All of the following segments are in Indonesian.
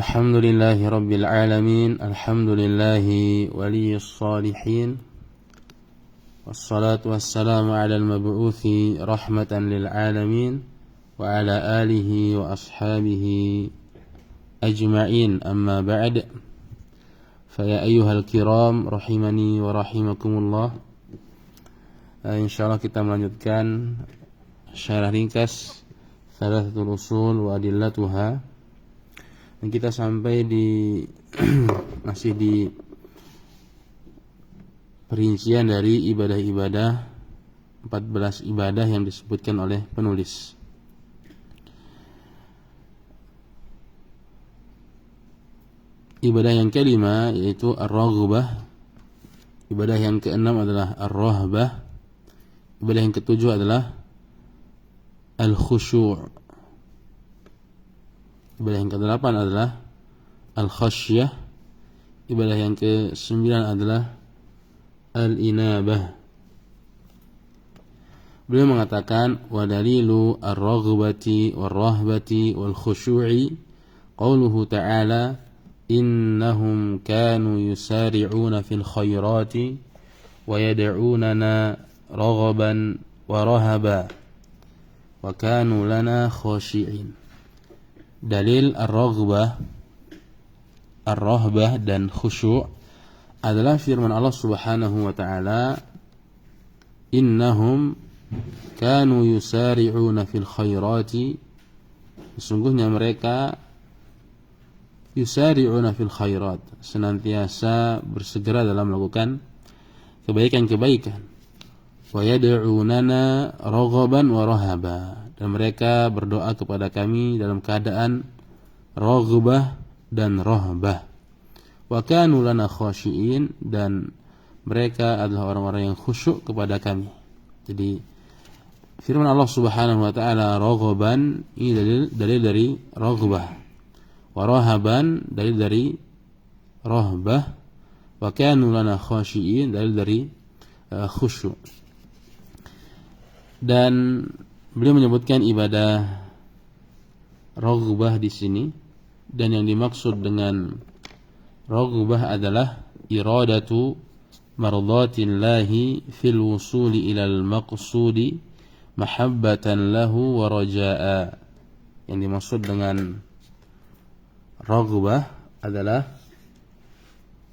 Alhamdulillahi Rabbil Alamin. Alhamdulillahi Waliyus Salihin. Wassalatu wassalamu ala al-mab'uthi rahmatan lil alamin wa ala alihi wa ashabihi ajma'in, amma ba'd. Faya ayyuhal kiram rahimani wa rahimakumullah. Insyaallah kita melanjutkan syarah ringkas Thalathatul Usul wa Adillatuha. Dan kita sampai di masih di perincian dari ibadah-ibadah, 14 ibadah yang disebutkan oleh penulis. Ibadah yang kelima yaitu ar-raghbah. Ibadah yang keenam adalah ar-rahbah. Ibadah yang ketujuh adalah al-khusyu'. Ibadah yang ke-8 adalah al-khasyah. Ibadah yang ke-9 adalah al-inabah. Beliau mengatakan wa dalilu ar-raghbati war-rahbati wal-khusyu'i qauluhu ta'ala innahum kanu yusari'una fil khairati wa yad'unana raghaban wa rahaba wa kanu lana khashi'in. Dalil ar-raghbah, ar-rahbah dan khusyu' adalah firman Allah Subhanahu wa ta'ala, innahum kanu yusari'una fil khairati, sesungguhnya mereka yusari'una fil khairat, senantiasa bersegera dalam melakukan kebaikan-kebaikan, wa yad'unana raghaban wa rahaba, dan mereka berdoa kepada kami dalam keadaan raghbah dan rahbah. Wa kanu lana khashi'in, dan mereka adalah orang-orang yang khusyuk kepada kami. Jadi firman Allah Subhanahu wa ta'ala raghaban ini dalil dari raghbah, wa rahaban dalil dari rahbah, wa kanu lana khashi'in dalil dari khusyuk. Dan beliau menyebutkan ibadah raghbah di sini, dan yang dimaksud dengan raghbah adalah iradatu mardatillahi fil wusuli ilal maqsudi mahabbatan lahu wa raja'a. Yang dimaksud dengan raghbah adalah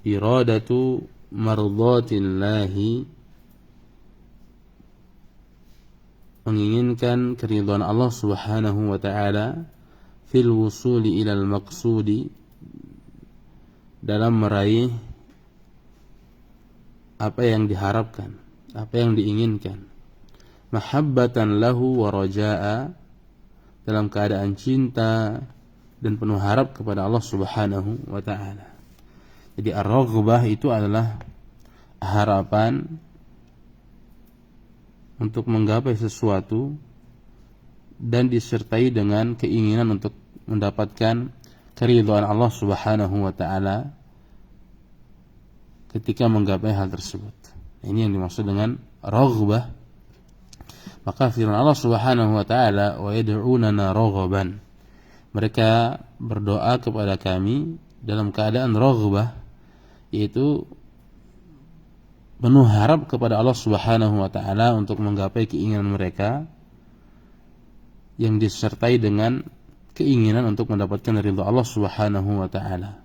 iradatu mardatillahi, menginginkan keridhaan Allah Subhanahu wa ta'ala, fil wusuli ilal maqsudi, dalam meraih apa yang diharapkan, apa yang diinginkan, mahabbatan lahu wa raja'a, dalam keadaan cinta dan penuh harap kepada Allah Subhanahu wa ta'ala. Jadi ar-raghbah itu adalah harapan untuk menggapai sesuatu dan disertai dengan keinginan untuk mendapatkan keridhaan Allah Subhanahu wa ta'ala ketika menggapai hal tersebut. Ini yang dimaksud dengan raghbah. Maka firman Allah Subhanahu wa ta'ala wa yad'unana raghaban, mereka berdoa kepada kami dalam keadaan raghbah, yaitu penuh harap kepada Allah Subhanahu wa ta'ala untuk menggapai keinginan mereka, yang disertai dengan keinginan untuk mendapatkan ridha Allah Subhanahu wa ta'ala.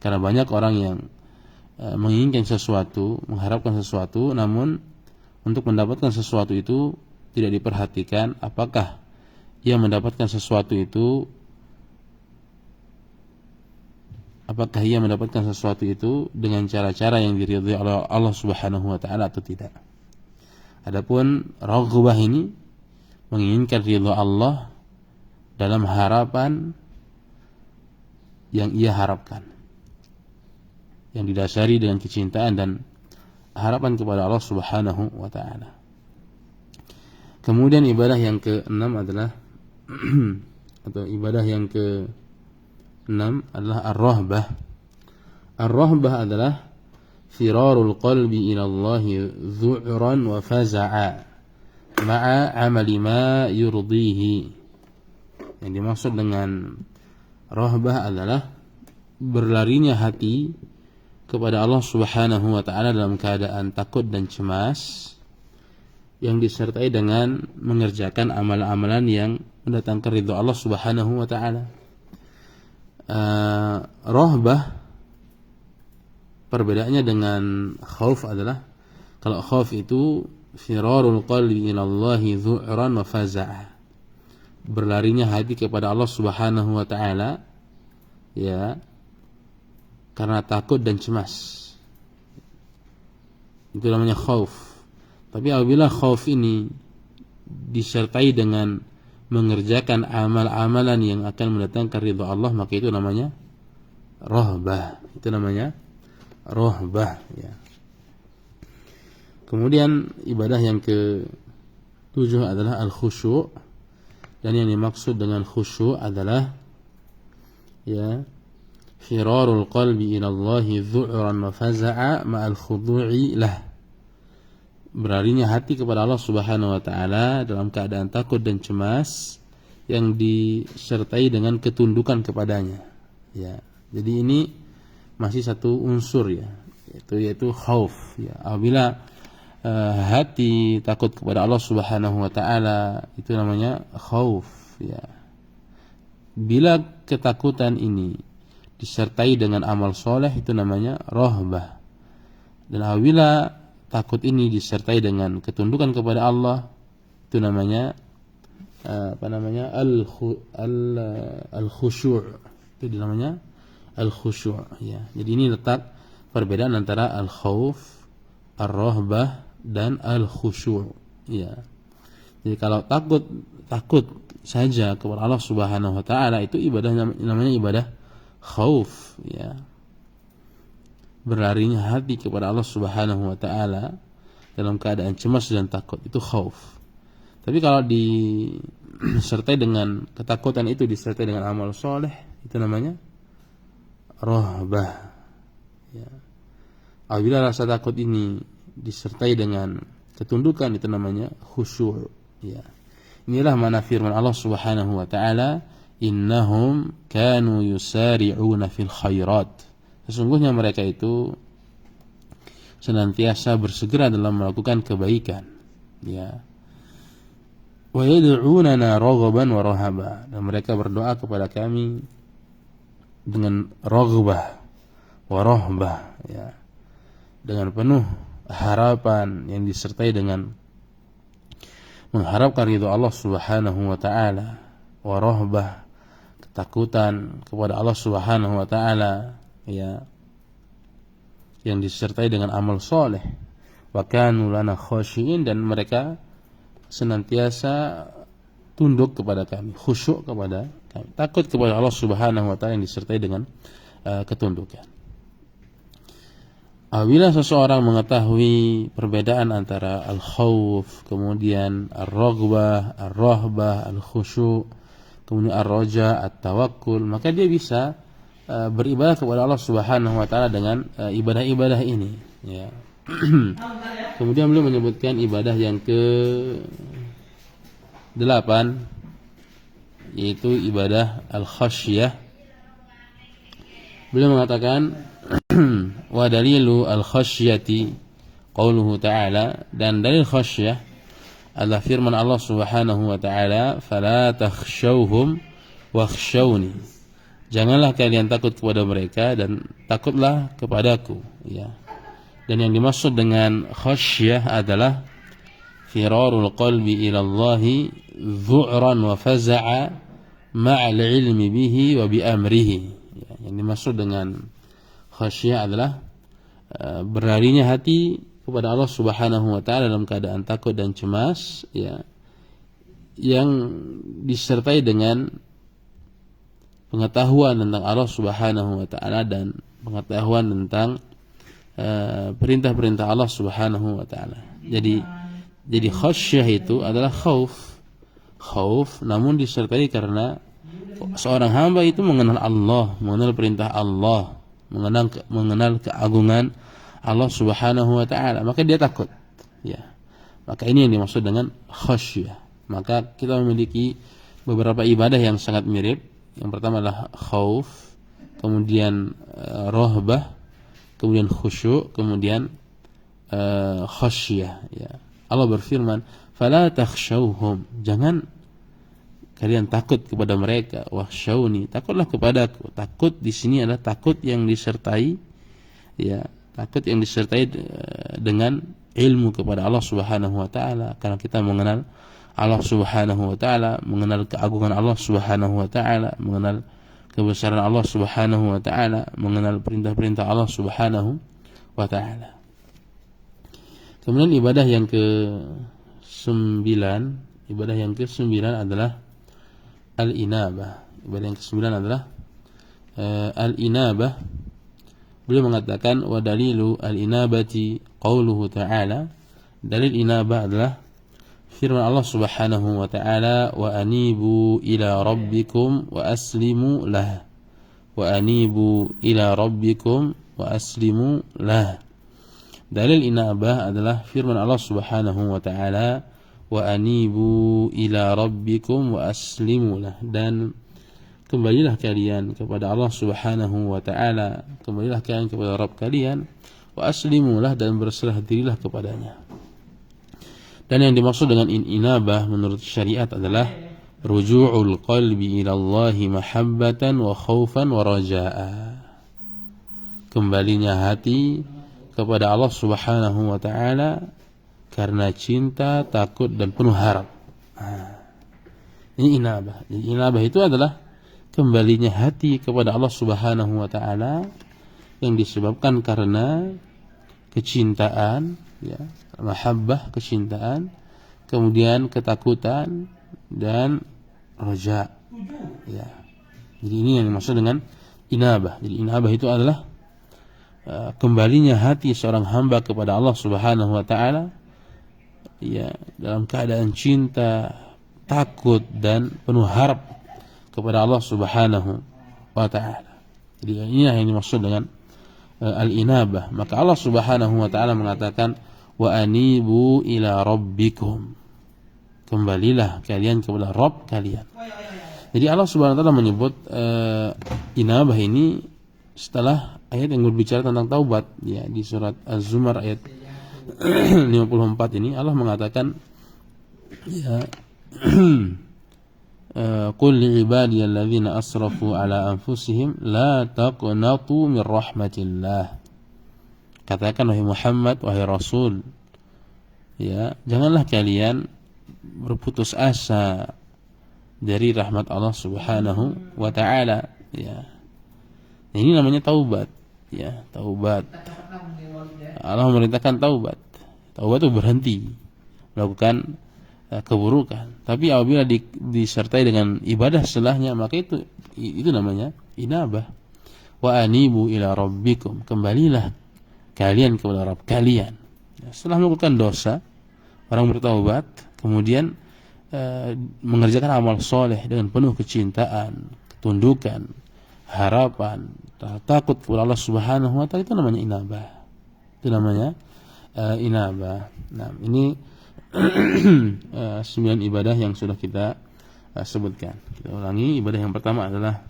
Karena banyak orang yang menginginkan sesuatu, mengharapkan sesuatu, namun untuk mendapatkan sesuatu itu tidak diperhatikan apakah ia mendapatkan sesuatu itu, apakah ia mendapatkan sesuatu itu dengan cara-cara yang diridhai oleh Allah Subhanahu wa ta'ala atau tidak. Adapun raghbah ini menginginkan ridha Allah dalam harapan yang ia harapkan, yang didasari dengan kecintaan dan harapan kepada Allah Subhanahu wa ta'ala. Kemudian ibadah yang ke-6 adalah atau ibadah yang ke-6 adalah ar-rahbah. Ar-rahbah adalah firarul qalbi ila Allah dhu'ran wa faza'a ma'a amali ma yurdihi. Yang dimaksud dengan rahbah adalah berlarinya hati kepada Allah Subhanahu wa taala dalam keadaan takut dan cemas yang disertai dengan mengerjakan amalan-amalan yang mendatangkan ridha Allah Subhanahu wa taala. Rahbah perbedaannya dengan khauf adalah, kalau khauf itu firarul qalbi ilallahi dhu'ran wa faza'a, berlarinya hati kepada Allah Subhanahu wa taala ya karena takut dan cemas, itu namanya khauf. Tapi apabila khauf ini disertai dengan mengerjakan amal-amalan yang akan mendatangkan ridha Allah, maka itu namanya rahbah. Itu namanya rahbah ya. Kemudian ibadah yang ke-7 adalah al-khusyu', dan yang dimaksud dengan khusyu' adalah ya firarul qalbi ila Allah dhu'ran wa faza'a ma'al khudu'i lah, berlarinya hati kepada Allah Subhanahu wa taala dalam keadaan takut dan cemas yang disertai dengan ketundukan kepadanya ya. Jadi ini masih satu unsur ya, yaitu khauf ya. Apabila hati takut kepada Allah Subhanahu wa taala, itu namanya khauf ya. Bila ketakutan ini disertai dengan amal soleh, itu namanya rahbah. Dan apabila takut ini disertai dengan ketundukan kepada Allah, itu namanya al-khusyu'. Itu namanya al-khusyu' ya. Jadi ini letak perbedaan antara al-khauf, ar-rahbah dan al-khusyu' ya. Jadi kalau takut saja kepada Allah Subhanahu wa taala, itu ibadahnya namanya ibadah khauf ya. Berlarinya hati kepada Allah Subhanahu wa taala dalam keadaan cemas dan takut, itu khauf. Tapi kalau disertai dengan ketakutan itu disertai dengan amal soleh, itu namanya rahbah ya. Apabila rasa takut ini disertai dengan ketundukan, itu namanya khusyu' ya. Inilah makna firman Allah Subhanahu wa taala, innahum kanu yusari'una fil khairat. Sesungguhnya mereka itu senantiasa bersegera dalam melakukan kebaikan ya. Wa yad'unana raghaban wa rahaba, dan mereka berdoa kepada kami dengan raghbah wa rahbah ya, dengan penuh harapan yang disertai dengan mengharapkan ridha Allah Subhanahu wa taala, wa rahbah, ketakutan kepada Allah Subhanahu wa taala ya, yang disertai dengan amal soleh. Wa kanu lana khashiyin, dan mereka senantiasa tunduk kepada kami, khusyuk kepada kami, takut kepada Allah Subhanahu wa taala yang disertai dengan ketundukan. Apabila seseorang mengetahui perbedaan antara al-khauf, kemudian ar-raghbah, ar-rahbah, al-khusyu', kemudian ar-raja, at-tawakkul, maka dia bisa beribadah kepada Allah Subhanahu wa taala dengan ibadah-ibadah ini ya. Kemudian beliau menyebutkan ibadah yang ke-8, yaitu ibadah al-khasyah. Beliau mengatakan wa dalilu al-khasyati qauluhu ta'ala, dan dalil khasyah adalah firman Allah Subhanahu wa ta'ala, fala takhshawhum wakhshawni, janganlah kalian takut kepada mereka dan takutlah kepadaku ya. Dan yang dimaksud dengan khasyah adalah firarul qalbi ila Allah dhu'ran wa faza'a ma'al ilmi bihi wa bi amrihi ya. Yang dimaksud dengan khasyah adalah berlarinya hati kepada Allah Subhanahu wa taala dalam keadaan takut dan cemas ya, yang disertai dengan pengetahuan tentang Allah Subhanahu wa taala dan pengetahuan tentang perintah-perintah Allah Subhanahu wa taala. Jadi khasyah itu adalah khauf namun disertai karena seorang hamba itu mengenal Allah, mengenal perintah Allah, mengenal keagungan Allah Subhanahu wa taala, maka dia takut ya. Maka ini yang dimaksud dengan khasyah. Maka kita memiliki beberapa ibadah yang sangat mirip. Yang pertama adalah khauf, kemudian rahbah, kemudian khusyuk, kemudian khasyah, ya. Allah berfirman, "Fala takhshawhum." Jangan kalian takut kepada mereka, wakhshawni, takutlah kepadaku. Takut di sini adalah takut yang disertai, ya, takut yang disertai dengan ilmu kepada Allah Subhanahu wa taala, karena kita mengenal Allah Subhanahu wa taala, mengenal keagungan Allah Subhanahu wa taala, mengenal kebesaran Allah Subhanahu wa taala, mengenal perintah-perintah Allah Subhanahu wa taala. Kemudian ibadah yang ke-9 adalah al-inabah. Ibadah yang ke-9 adalah al-inabah. Beliau mengatakan, wa dalilu al-inabati qauluhu ta'ala. Dalil inabah adalah firman Allah Subhanahu wa ta'ala, wa anibu ila rabbikum wa aslimu lah. Wa anibu ila rabbikum wa aslimu lah. Dalil inabah adalah firman Allah Subhanahu wa ta'ala, wa anibu ila rabbikum wa aslimu lah, dan kembalilah kalian kepada Allah Subhanahu wa ta'ala, kembalilah kalian kepada Rabb kalian, wa aslimu lah, dan berserah dirilah kepadanya. Dan yang dimaksud dengan inabah menurut syariat adalah ruju'ul qalbi ila Allah mahabbatan wa khaufan wa raja'a. Kembalinya hati kepada Allah Subhanahu wa ta'ala karena cinta, takut, dan penuh harap. Ini inabah. Jadi inabah itu adalah kembalinya hati kepada Allah Subhanahu wa ta'ala yang disebabkan karena kecintaan, ya, mahabbah, kecintaan, kemudian ketakutan, dan raja, ya. Jadi ini yang dimaksud dengan inabah. Jadi inabah itu adalah kembalinya hati seorang hamba kepada Allah Subhanahu wa ta'ala, ya, dalam keadaan cinta, takut, dan penuh harap kepada Allah Subhanahu wa ta'ala. Jadi ini yang dimaksud dengan al-inabah. Maka Allah Subhanahu wa ta'ala mengatakan, wa anibu ila rabbikum. Kembalilah kalian kepada Rabb kalian. Jadi Allah Subhanahu wa ta'ala menyebut inabah ini setelah ayat yang berbicara tentang taubat, ya, di surat Az-Zumar ayat 54 ini Allah mengatakan, ya, qul li ibadiyalladzina asrafu ala anfusihim la taqnatu min rahmatillah. Katakan wahai Muhammad, wahai Rasul, ya, janganlah kalian berputus asa dari rahmat Allah Subhanahu wa ta'ala, ya. Ini namanya taubat, ya, taubat. Allah memerintahkan taubat. Taubat itu berhenti melakukan keburukan. Tapi apabila disertai dengan ibadah setelahnya, maka itu namanya inabah. Wa anibu ila rabbikum. Kembalilah kalian kepada Rabb kalian. Setelah melakukan dosa, orang bertaubat, kemudian mengerjakan amal soleh dengan penuh kecintaan, ketundukan, harapan, takut kepada Allah Subhanahu wa ta'ala, itu namanya inabah. Itu namanya inabah. Nah, ini 9 ibadah yang sudah kita sebutkan. Kita ulangi. Ibadah yang pertama adalah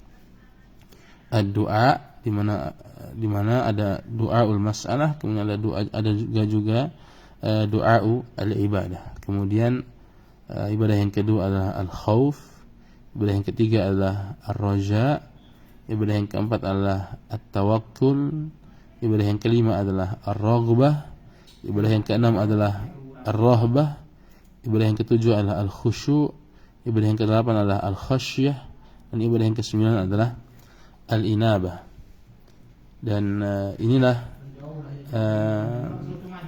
ad-du'a, di mana ada du'aul mas'alah, kemudian ada juga du'a'u al-ibadah. Kemudian ibadah yang kedua adalah al-khauf, ibadah yang ketiga adalah ar-raja, ibadah yang keempat adalah at-tawakkul, ibadah yang kelima adalah ar-raghbah, ibadah yang keenam adalah ar-rahbah, ibadah yang ketujuh adalah al-khusyu', ibadah yang kedelapan adalah al-khasyah, dan ibadah yang kesembilan adalah al-inabah. Dan inilah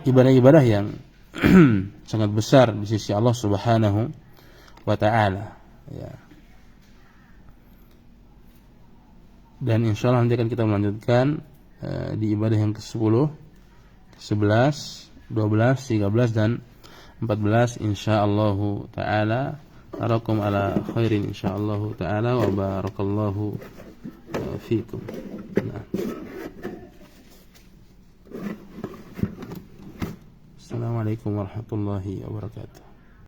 ibadah-ibadah yang sangat besar di sisi Allah Subhanahu wa ta'ala, ya. Dan insyaallah nanti akan kita melanjutkan di ibadah yang ke-10, 11, 12, 13 dan 14 insyaallah taala. Tarakum ala khairin insyaallah taala wa barakallahu fiikum. Nah. Assalamualaikum warahmatullahi wabarakatuh.